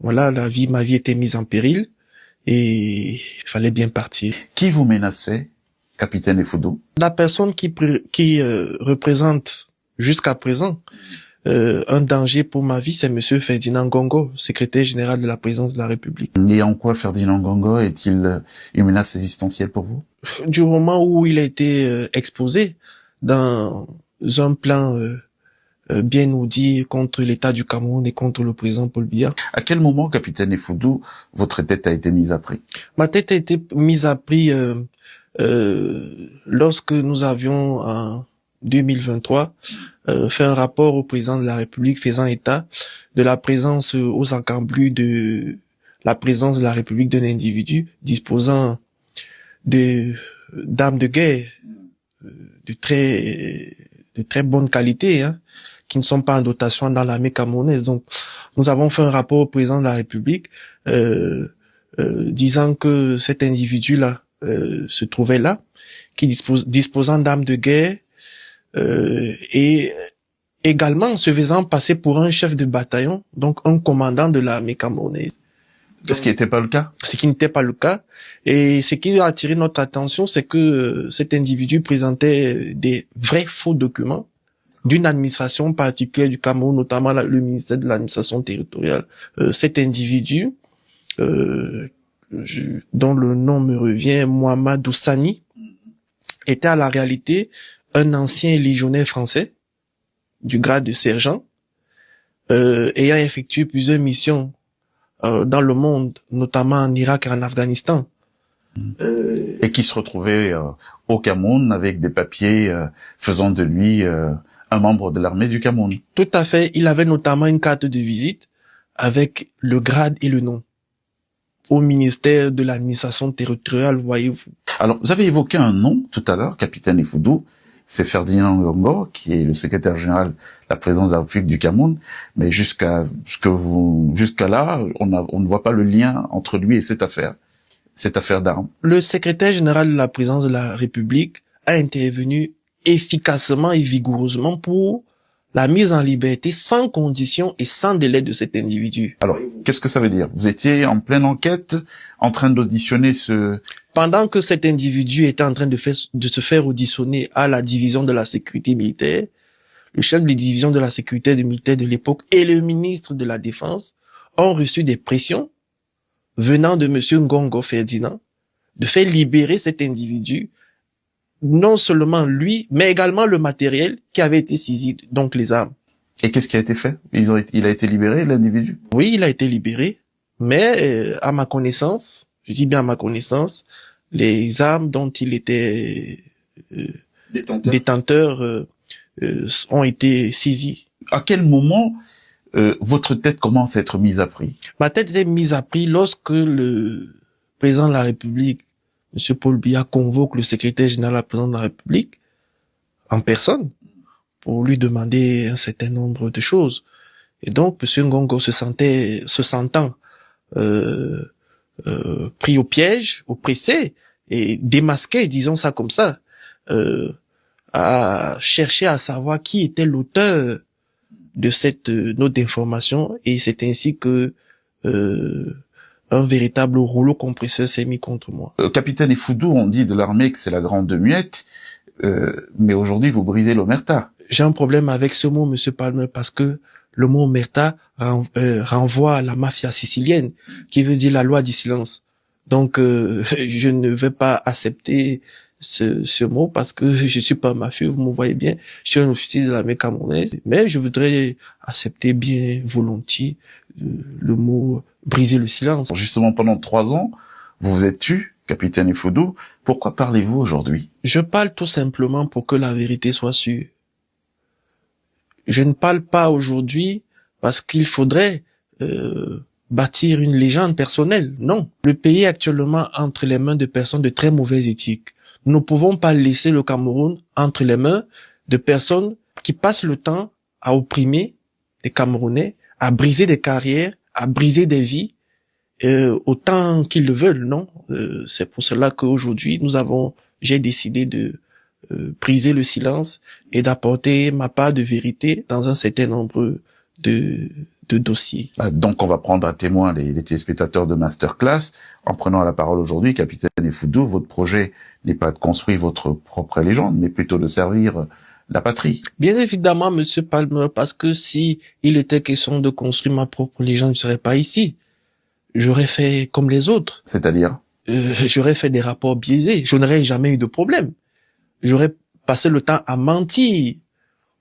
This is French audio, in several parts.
Voilà, ma vie était mise en péril et il fallait bien partir. Qui vous menaçait, capitaine Effoudou? La personne qui représente jusqu'à présent un danger pour ma vie, c'est Monsieur Ferdinand Ngongo, secrétaire général de la présidence de la République. Et en quoi Ferdinand Ngongo est-il une menace existentielle pour vous? Du moment où il a été exposé dans un plan bien ourdi contre l'État du Cameroun et contre le président Paul Biya. À quel moment, capitaine Effoudou, votre tête a été mise à prix? Ma tête a été mise à prix lorsque nous avions en 2023 fait un rapport au président de la République faisant état de la présence aux encablures de la présence de la République d'un individu disposant d'armes de guerre de très bonne qualité, qui ne sont pas en dotation dans l'armée camerounaise. Donc, nous avons fait un rapport au président de la République disant que cet individu-là se trouvait là, qui disposant d'armes de guerre et également se faisant passer pour un chef de bataillon, donc un commandant de l'armée camerounaise. Ce qui n'était pas le cas? Ce qui n'était pas le cas. Et ce qui a attiré notre attention, c'est que cet individu présentait des vrais faux documents d'une administration particulière du Cameroun, notamment le ministère de l'administration territoriale. Cet individu, dont le nom me revient, Mohamed Oussani, était à la réalité un ancien légionnaire français du grade de sergent, ayant effectué plusieurs missions dans le monde, notamment en Irak et en Afghanistan. Et qui se retrouvait au Cameroun avec des papiers faisant de lui un membre de l'armée du Cameroun. Tout à fait. Il avait notamment une carte de visite avec le grade et le nom au ministère de l'administration territoriale, voyez-vous. Alors, vous avez évoqué un nom tout à l'heure, capitaine Effoudou. C'est Ferdinand Ngongo, qui est le secrétaire général de la présidence de la République du Cameroun. Mais jusqu'à là, on ne voit pas le lien entre lui et cette affaire d'armes. Le secrétaire général de la présidence de la République a intervenu efficacement et vigoureusement pour la mise en liberté sans condition et sans délai de cet individu. Alors, qu'est-ce que ça veut dire? Vous étiez en pleine enquête, en train d'auditionner Pendant que cet individu était en train de se faire auditionner à la division de la sécurité militaire, le chef de division de la sécurité militaire de l'époque et le ministre de la Défense ont reçu des pressions venant de Monsieur Ngongo Ferdinand de faire libérer cet individu, non seulement lui, mais également le matériel qui avait été saisi, donc les armes. Et qu'est-ce qui a été fait? Il a été libéré, l'individu? Oui, il a été libéré, mais à ma connaissance, je dis bien à ma connaissance, les armes dont il était détenteur ont été saisies. À quel moment votre tête commence à être mise à prix? Ma tête était mise à prix lorsque le président de la République, M. Paul Biya, convoque le secrétaire général de la présidence de la République en personne pour lui demander un certain nombre de choses. Et donc, M. Ngongo se sentant pris au piège, oppressé et démasqué, disons ça comme ça, a cherché à savoir qui était l'auteur de cette note d'information, et c'est ainsi que un véritable rouleau compresseur s'est mis contre moi. Capitaine Effoudou, on dit de l'armée que c'est la grande muette, mais aujourd'hui vous brisez l'omerta. J'ai un problème avec ce mot, Monsieur Palmer, parce que le mot omerta renvoie à la mafia sicilienne, qui veut dire la loi du silence. Donc, je ne vais pas accepter ce mot parce que je suis pas un mafieux, vous me voyez bien, je suis un officier de l'armée camerounaise, mais je voudrais accepter bien volontiers le mot briser le silence. Justement, pendant 3 ans, vous vous êtes tu, capitaine Effoudou. Pourquoi parlez-vous aujourd'hui? Je parle tout simplement pour que la vérité soit sûre. Je ne parle pas aujourd'hui parce qu'il faudrait bâtir une légende personnelle. Non. Le pays est actuellement entre les mains de personnes de très mauvaise éthique. Nous ne pouvons pas laisser le Cameroun entre les mains de personnes qui passent le temps à opprimer les Camerounais, à briser des carrières, à briser des vies, autant qu'ils le veulent, non. C'est pour cela qu'aujourd'hui, j'ai décidé de briser le silence et d'apporter ma part de vérité dans un certain nombre de de dossiers. Donc on va prendre à témoin les téléspectateurs de Masterclass. En prenant la parole aujourd'hui, capitaine Effoudou, votre projet n'est pas de construire votre propre légende, mais plutôt de servir la patrie. Bien évidemment, Monsieur Palmer, parce que si il était question de construire ma propre légende, je ne serais pas ici. J'aurais fait comme les autres. C'est-à-dire j'aurais fait des rapports biaisés. Je n'aurais jamais eu de problème. J'aurais passé le temps à mentir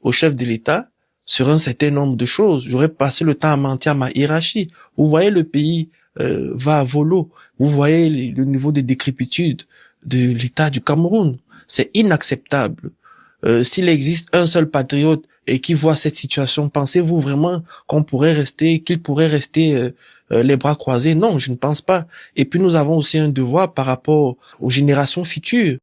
au chef de l'État sur un certain nombre de choses. J'aurais passé le temps à mentir à ma hiérarchie. Vous voyez, le pays va à volo. Vous voyez le niveau de décrépitude de l'État du Cameroun. C'est inacceptable. S'il existe un seul patriote et qui voit cette situation, pensez-vous vraiment qu'il pourrait rester les bras croisés? Non, je ne pense pas. Et puis nous avons aussi un devoir par rapport aux générations futures.